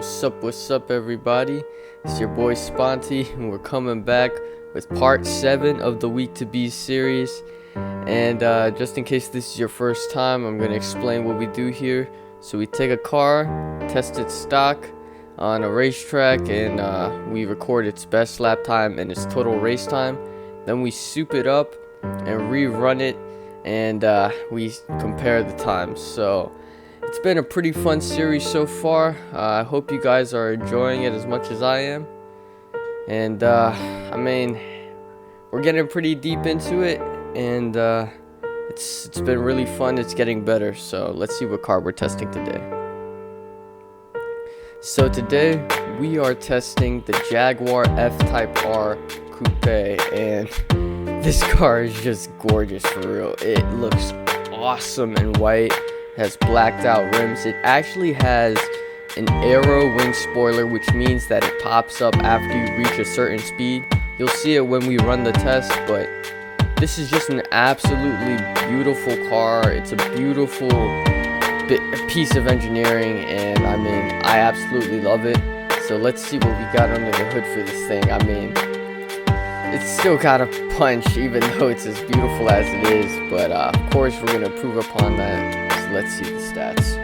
What's up, everybody? It's your boy Sponty, and we're coming back with part 7 of the Week to Be series. And just in case this is your first time, I'm going to explain what we do here. So we take a car, test its stock on a racetrack, and we record its best lap time and its total race time. Then we soup it up and rerun it, and we compare the times. So it's been a pretty fun series so far. I hope you guys are enjoying it as much as I am. And I mean, we're getting pretty deep into it, and it's been really fun. It's getting better. So let's see what car we're testing today. So today we are testing the Jaguar F-type R coupe, and this car is just gorgeous for real. It looks awesome in white. Has blacked out rims. It actually has an aero wing spoiler, which means that it pops up after you reach a certain speed. You'll see it when we run the test, but this is just an absolutely beautiful car. It's a beautiful piece of engineering, and I mean, I absolutely love it. So let's see what we got under the hood for this thing. I mean, it's still got a punch, even though it's as beautiful as it is, but of course we're going to improve upon that. Let's see the stats.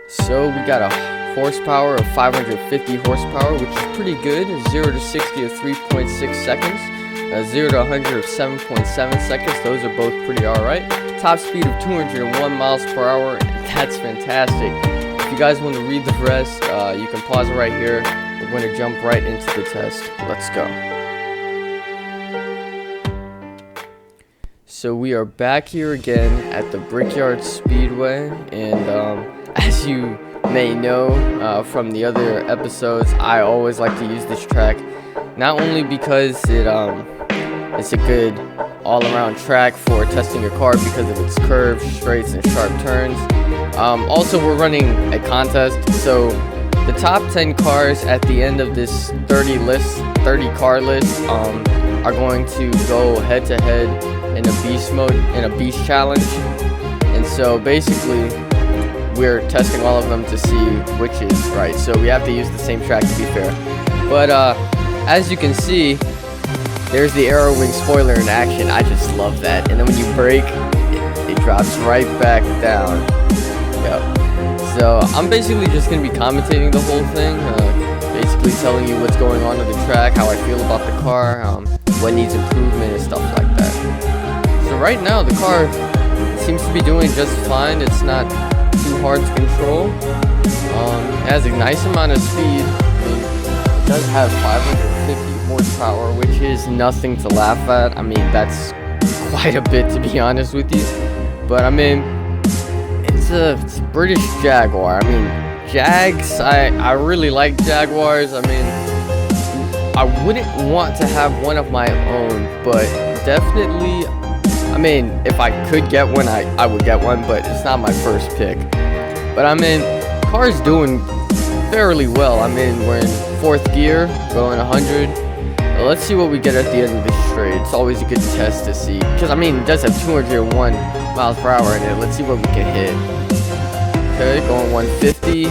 So we got a horsepower of 550 horsepower, which is pretty good. 0 to 60 of 3.6 seconds. 0 to 100 of 7.7 seconds. Those are both pretty alright. Top speed of 201 miles per hour. That's fantastic. If you guys want to read the rest, you can pause it right here. We're going to jump right into the test. Let's go. So we are back here again at the Brickyard Speedway, and as you may know from the other episodes, I always like to use this track, not only because it's a good all-around track for testing your car because of its curves, straights, and sharp turns. Also, we're running a contest, so the top 10 cars at the end of this 30 car list are going to go head-to-head in a beast mode, in a beast challenge. And so basically we're testing all of them to see which is right, so we have to use the same track to be fair. But as you can see, there's the aero wing spoiler in action. I just love that. And then when you brake, it drops right back down. Yep. So I'm basically just going to be commentating the whole thing, basically telling you what's going on the track, how I feel about the car, what needs improvement and stuff like that. So right now the car seems to be doing just fine. It's not too hard to control. It has a nice amount of speed. I mean, it does have 550 horsepower, which is nothing to laugh at. I mean, that's quite a bit, to be honest with you. But I mean, it's a British Jaguar. I mean, Jags, I really like Jaguars. I mean, I wouldn't want to have one of my own, but definitely, I mean, if I could get one, I would get one, but it's not my first pick. But I mean, car's doing fairly well. I mean, we're in 4th gear, going 100. Now, let's see what we get at the end of this straight. It's always a good test to see, because I mean, it does have 201 miles per hour in it. Let's see what we can hit. Okay, going 150.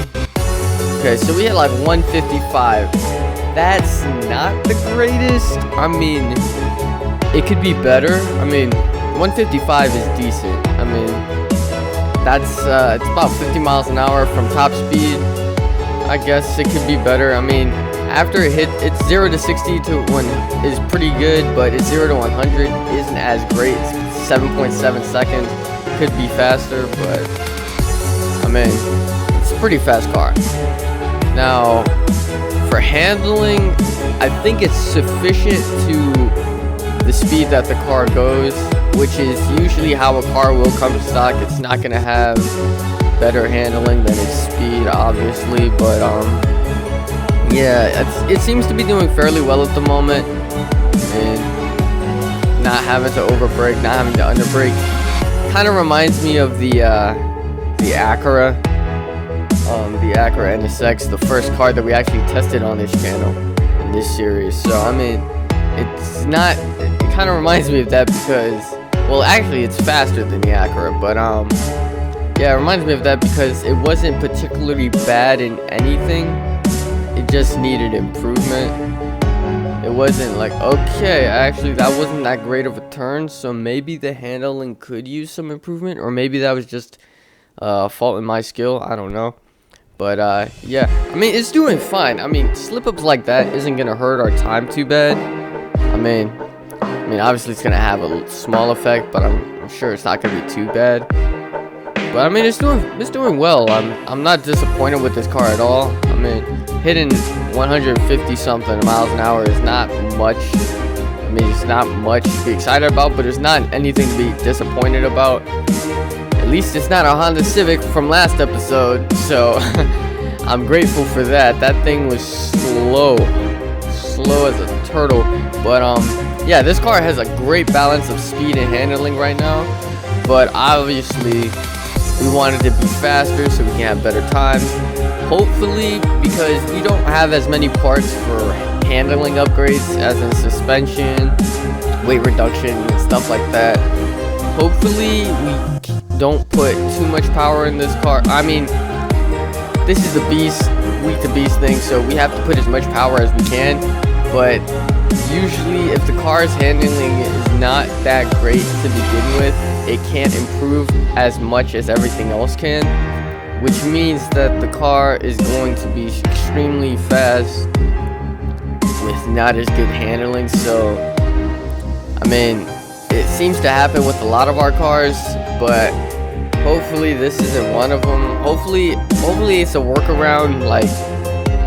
Okay, so we hit like 155. That's not the greatest. I mean, it could be better. I mean, 155 is decent. I mean, that's it's about 50 miles an hour from top speed. I guess it could be better. I mean, after it hit, it's 0 to 60 to 1 is pretty good, but it's 0 to 100 isn't as great. It's 7.7 seconds. Could be faster, but I mean, it's a pretty fast car. Now, for handling, I think it's sufficient to the speed that the car goes, which is usually how a car will come to stock. It's not going to have better handling than its speed, obviously, but yeah, it seems to be doing fairly well at the moment, and not having to overbrake, not having to underbrake. Kind of reminds me of the Acura. The Acura NSX, the first car that we actually tested on this channel in this series. So I mean, it's not, it kind of reminds me of that because, well, actually it's faster than the Acura, but Yeah, it reminds me of that because it wasn't particularly bad in anything. It just needed improvement. It wasn't like, okay, actually that wasn't that great of a turn, so maybe the handling could use some improvement, or maybe that was just fault in my skill. I don't know. But yeah, I mean, it's doing fine. I mean, slip-ups like that isn't gonna hurt our time too bad. I mean, obviously it's gonna have a small effect, but I'm sure it's not gonna be too bad. But I mean, it's doing well. I'm not disappointed with this car at all. I mean, hitting 150 something miles an hour is not much. I mean, it's not much to be excited about, but it's not anything to be disappointed about. At least it's not a Honda Civic from last episode, so I'm grateful for that. That thing was slow as a turtle. But yeah, this car has a great balance of speed and handling right now. But obviously, we wanted to be faster so we can have better times. Hopefully, because we don't have as many parts for handling upgrades as in suspension, weight reduction, and stuff like that. Hopefully, we don't put too much power in this car. I mean, this is the week to beast thing, so we have to put as much power as we can. But usually, if the car's handling is not that great to begin with, it can't improve as much as everything else can, which means that the car is going to be extremely fast with not as good handling. So, I mean, it seems to happen with a lot of our cars, but hopefully this isn't one of them. Hopefully it's a workaround, like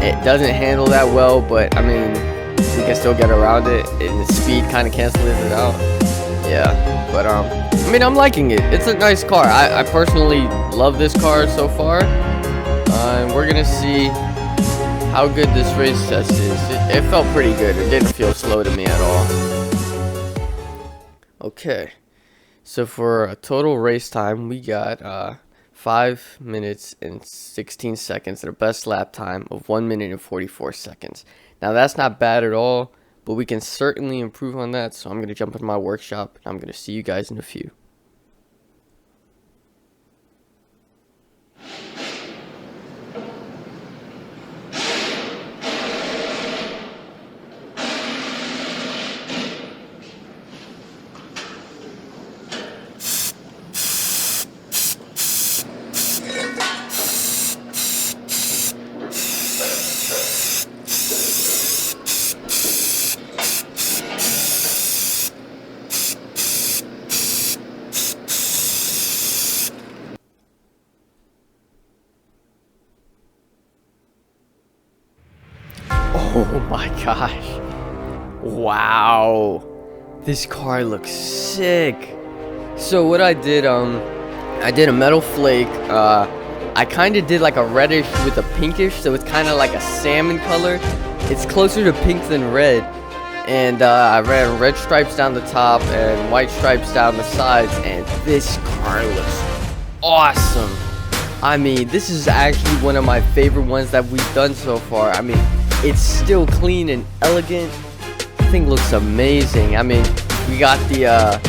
it doesn't handle that well, but I mean, we can still get around it, and the speed kind of cancels it out. Yeah, but I mean, I'm liking it. It's a nice car. I personally love this car so far. And we're gonna see how good this race test is. It felt pretty good. It didn't feel slow to me at all. Okay, so for a total race time, we got 5 minutes and 16 seconds at a best lap time of 1 minute and 44 seconds. Now that's not bad at all, but we can certainly improve on that. So I'm going to jump into my workshop, and I'm going to see you guys in a few. Oh my gosh. Wow. This car looks sick. So what I did a metal flake. I kind of did like a reddish with a pinkish, so it's kind of like a salmon color. It's closer to pink than red. And I ran red stripes down the top and white stripes down the sides, and this car looks awesome. I mean, this is actually one of my favorite ones that we've done so far. I mean, it's still clean and elegant. The thing looks amazing. I mean, we got the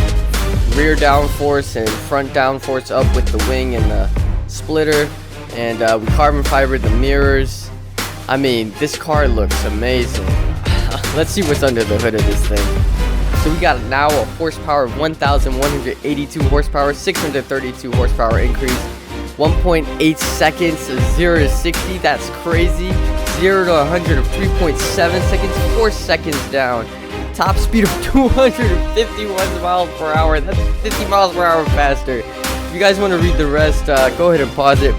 rear downforce and front downforce up with the wing and the splitter, and we carbon fibered the mirrors. I mean, this car looks amazing. Let's see what's under the hood of this thing. So we got now a horsepower of 1,182 horsepower, 632 horsepower increase, 1.8 seconds, 0 to 60. That's crazy. 0 to 100 of 3.7 seconds, 4 seconds down. Top speed of 251 miles per hour. That's 50 miles per hour faster. If you guys want to read the rest, go ahead and pause it.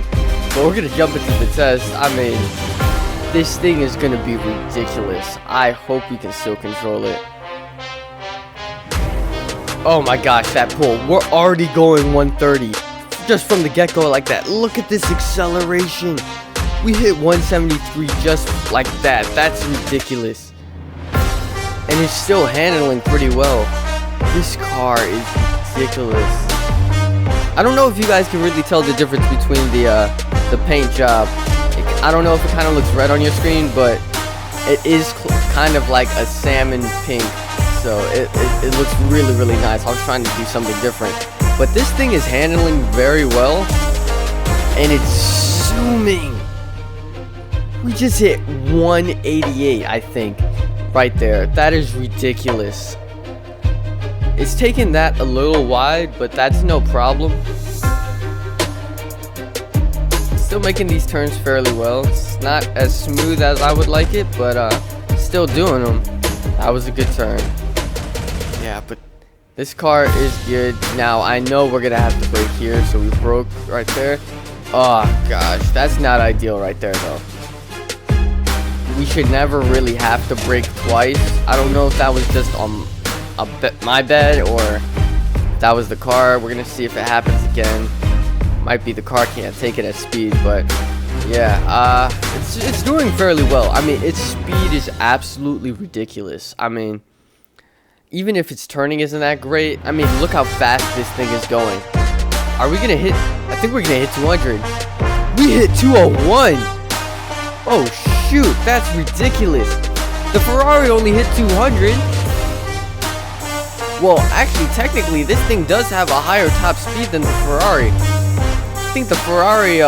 But we're going to jump into the test. I mean, this thing is going to be ridiculous. I hope we can still control it. Oh my gosh, that pull. We're already going 130. Just from the get-go like that. Look at this acceleration. We hit 173 just like that. That's ridiculous. And it's still handling pretty well. This car is ridiculous. I don't know if you guys can really tell the difference between the paint job. I don't know if it kind of looks red on your screen, but it is kind of like a salmon pink. So it looks really, really nice. I was trying to do something different. But this thing is handling very well. and it's zooming. We just hit 188, I think, right there. That is ridiculous. It's taken that a little wide, but that's no problem. Still making these turns fairly well. It's not as smooth as I would like it, but still doing them. That was a good turn. Yeah, but this car is good. Now I know we're gonna have to brake here, so we broke right there. Oh gosh, that's not ideal right there though. We should never really have to brake twice. I don't know if that was just on my bad or if that was the car. We're gonna see if it happens again. Might be the car can't take it at speed, but yeah, it's doing fairly well. I mean, its speed is absolutely ridiculous. I mean, even if its turning isn't that great, I mean, look how fast this thing is going. Are we gonna hit? I think we're gonna hit 200. We hit 201. Oh shoot, that's ridiculous. The Ferrari only hit 200. Well, actually, technically, this thing does have a higher top speed than the Ferrari. I think the Ferrari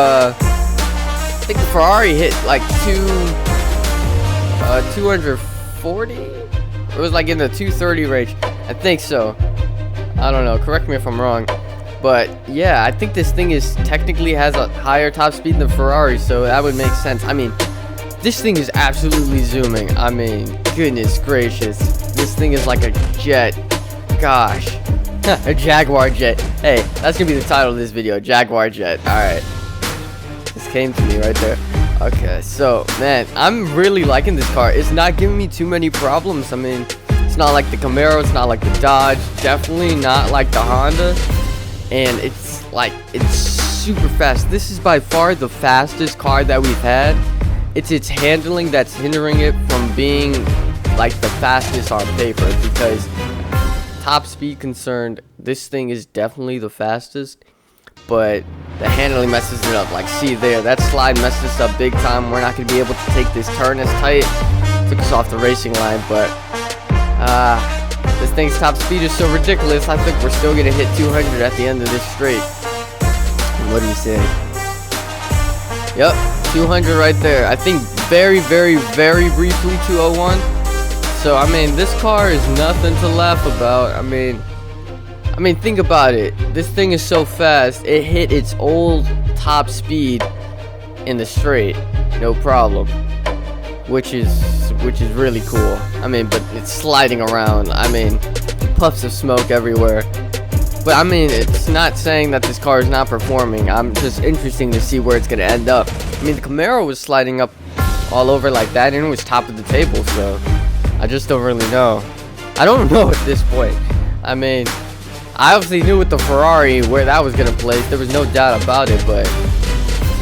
hit like 240. It was like in the 230 range. I think so. I don't know. Correct me if I'm wrong. But yeah, I think this thing technically has a higher top speed than Ferrari, so that would make sense. I mean, this thing is absolutely zooming. I mean, goodness gracious. This thing is like a jet. Gosh. A Jaguar jet. Hey, that's gonna be the title of this video. Jaguar jet. Alright. This came to me right there. Okay, so, man, I'm really liking this car. It's not giving me too many problems. I mean, it's not like the Camaro. It's not like the Dodge. Definitely not like the Honda. And it's super fast. This is by far the fastest car that we've had. It's its handling that's hindering it from being like the fastest on paper, because top speed concerned, this thing is definitely the fastest, but the handling messes it up. Like, see there, that slide messed us up big time. We're not going to be able to take this turn as tight. Took us off the racing line, but this thing's top speed is so ridiculous. I think we're still going to hit 200 at the end of this straight. What do you say? Yep, 200 right there. I think very, very, very briefly 201. So, I mean, this car is nothing to laugh about. I mean, think about it. This thing is so fast. It hit its old top speed in the straight, no problem. Which is really cool. I mean, but it's sliding around. I mean, puffs of smoke everywhere. But I mean, it's not saying that this car is not performing. I'm just interesting to see where it's gonna end up. I mean, the Camaro was sliding up all over like that, and it was top of the table. So I just don't really know. I don't know at this point. I mean, I obviously knew with the Ferrari where that was going to place. There was no doubt about it. But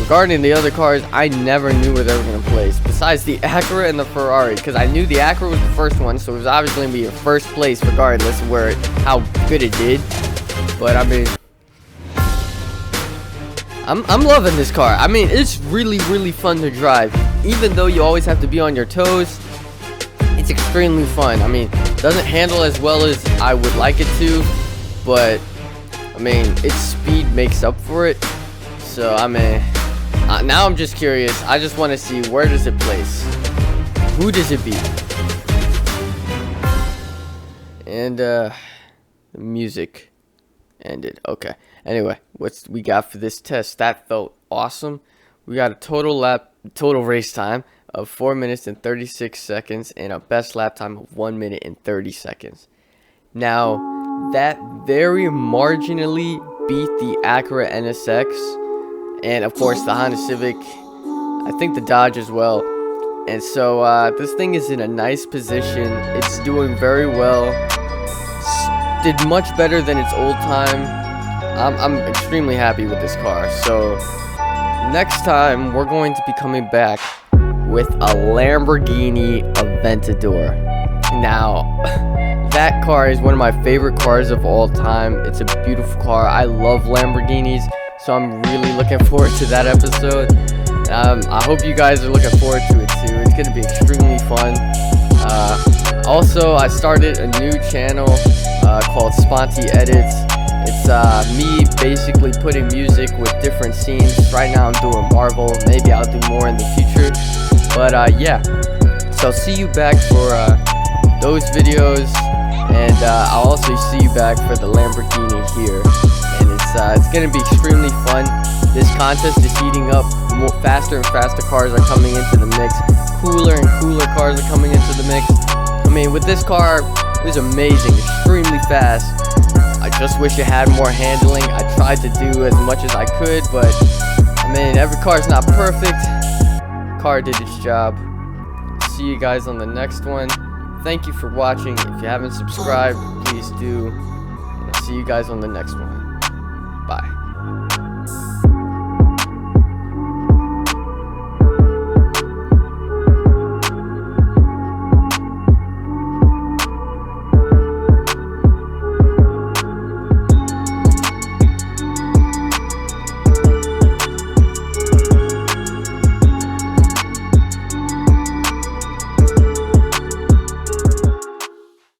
regarding the other cars, I never knew where they were going to place. Besides the Acura and the Ferrari. Because I knew the Acura was the first one. So it was obviously going to be in first place regardless of how good it did. But I mean, I'm loving this car. I mean, it's really, really fun to drive. Even though you always have to be on your toes, it's extremely fun. I mean, it doesn't handle as well as I would like it to, but I mean, its speed makes up for it. So I mean, now I'm just curious. I just want to see, where does it place? Who does it beat? And the music ended. Okay. Anyway, what's we got for this test? That felt awesome. We got a total race time of 4 minutes and 36 seconds and a best lap time of 1 minute and 30 seconds. Now, that very marginally beat the Acura NSX and of course the Honda Civic. I think the Dodge as well. And so this thing is in a nice position. It's doing very well. Did much better than its old time. I'm extremely happy with this car. So next time we're going to be coming back with a Lamborghini Aventador. Now, that car is one of my favorite cars of all time. It's a beautiful car. I love Lamborghinis, so I'm really looking forward to that episode. I hope you guys are looking forward to it too. It's going to be extremely fun. Also, I started a new channel called SPONTY EDITS, It's me basically putting music with different scenes. Right now I'm doing Marvel. Maybe I'll do more in the future. But yeah, so I'll see you back for those videos, and I'll also see you back for the Lamborghini here. And it's gonna be extremely fun. This contest is heating up. More faster and faster cars are coming into the mix. Cooler and cooler cars are coming into the mix. I mean, with this car, it was amazing, extremely fast. I just wish it had more handling. I tried to do as much as I could, but I mean, every car's not perfect. Car did its job. See you guys on the next one. Thank you for watching. If you haven't subscribed, please do. And I'll see you guys on the next one. Bye.